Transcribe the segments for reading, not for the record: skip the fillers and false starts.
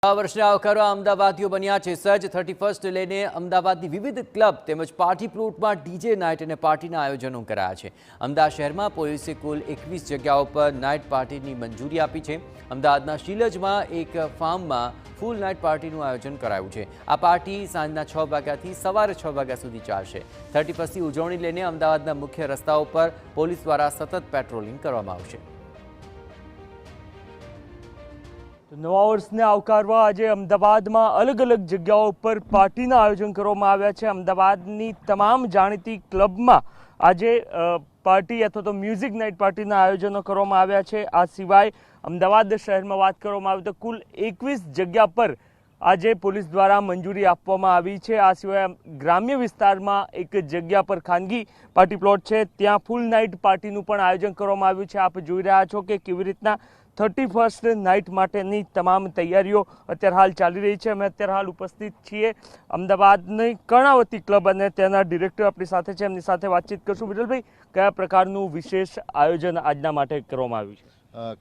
આ વર્ષને આવકારવા અમદાવાદીઓ બન્યા છે સજ્જ। 31st લઈને અમદાવાદની વિવિધ ક્લબ તેમજ પાર્ટી પ્લોટમાં ડીજે નાઇટ અને પાર્ટીના આયોજનો કરાયા છે। અમદાવાદ શહેરમાં પોલીસે કુલ 21 જગ્યાઓ પર નાઇટ પાર્ટીની મંજૂરી આપી છે। અમદાવાદના શિલજમાં એક ફાર્મમાં ફૂલ નાઇટ પાર્ટીનું આયોજન કરાયું છે। આ પાર્ટી સાંજના 6 વાગ્યાથી સવારે 6 વાગ્યા સુધી ચાલશે। 31મી ઉજવણી લઈને અમદાવાદના મુખ્ય રસ્તાઓ પર પોલીસ દ્વારા સતત પેટ્રોલિંગ કરવામાં આવશે। નવા વર્ષને આવકારવા આજે અમદાવાદમાં અલગ અલગ જગ્યાઓ પર પાર્ટીના આયોજન કરવામાં આવ્યા છે। અમદાવાદની તમામ જાણીતી ક્લબમાં આજે પાર્ટી અથવા તો મ્યુઝિક નાઇટ પાર્ટીના આયોજનો કરવામાં આવ્યા છે। આ સિવાય અમદાવાદ શહેરમાં વાત કરવામાં આવે તો કુલ 21 જગ્યા પર આજે પોલીસ દ્વારા મંજૂરી આપવામાં આવી છે। આ સિવાય ગ્રામ્ય વિસ્તારમાં એક જગ્યા પર ખાનગી પાર્ટી પ્લોટ છે, ત્યાં ફૂલ નાઇટ પાર્ટીનું પણ આયોજન કરવામાં આવ્યું છે। આપ જોઈ રહ્યા છો કે કેવી રીતના 31st નાઇટ માટેની તમામ તૈયારીઓ અત્યારે હાલ ચાલી રહી છે। અમે અત્યારે હાલ ઉપસ્થિત છીએ અમદાવાદની કર્ણાવતી ક્લબ અને તેના ડિરેક્ટર આપણી સાથે છે, એમની સાથે વાતચીત કરશું। વિરલભાઈ, કયા પ્રકારનું વિશેષ આયોજન આજના માટે કરવામાં આવ્યું છે?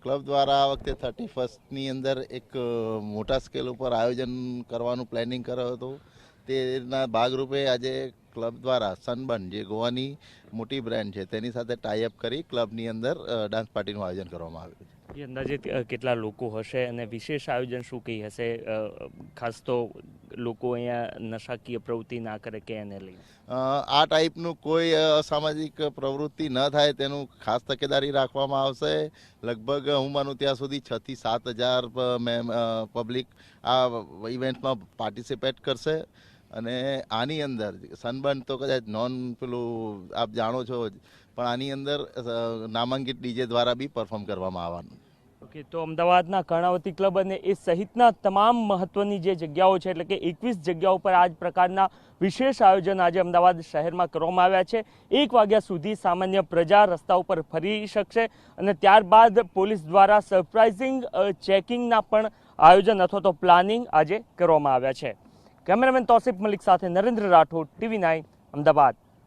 ક્લબ દ્વારા આ વખતે 31st અંદર એક મોટા સ્કેલ ઉપર આયોજન કરવાનું પ્લાનિંગ કર્યો હતો। તેના ભાગરૂપે આજે ક્લબ દ્વારા સનબર્ન, જે ગોવાની મોટી બ્રાન્ડ છે, તેની સાથે ટાઈઅપ કરી ક્લબની અંદર ડાન્સ પાર્ટીનું આયોજન કરવામાં આવ્યું છે। એ અંદાજે કેટલા લોકો હશે અને વિશેષ આયોજન શું કંઈ હશે? ખાસ તો લોકો અહીંયા નશાકીય પ્રવૃત્તિ ના કરે કે એને લઈને આ ટાઈપનું કોઈ અસામાજિક પ્રવૃત્તિ ન થાય તેનું ખાસ તકેદારી રાખવામાં આવશે। લગભગ હું માનું ત્યાં સુધી 6 થી 7 હજાર પબ્લિક આ ઇવેન્ટમાં પાર્ટિસિપેટ કરશે। અને આની અંદર સનબર્ન તો કદાચ પેલું આપ જાણો છો, પણ આની અંદર નામાંકિત ડીજે દ્વારા બી પરફોર્મ કરવામાં આવવાનું। ઓકે, તો અમદાવાદના કર્ણાવતી ક્લબ અને એ સહિતના તમામ મહત્વની જે જગ્યાઓ છે, એટલે કે 21 જગ્યાઓ પર આ જ પ્રકારના વિશેષ આયોજન આજે અમદાવાદ શહેરમાં કરવામાં આવ્યા છે। 1 વાગ્યા સુધી સામાન્ય પ્રજા રસ્તા ઉપર ફરી શકશે અને ત્યારબાદ પોલીસ દ્વારા સરપ્રાઇઝિંગ ચેકિંગના પણ આયોજન અથવા તો પ્લાનિંગ આજે કરવામાં આવ્યા છે। કેમેરામેન તૌસીફ મલિક સાથે નરેન્દ્ર રાઠોડ, TV9 અમદાવાદ।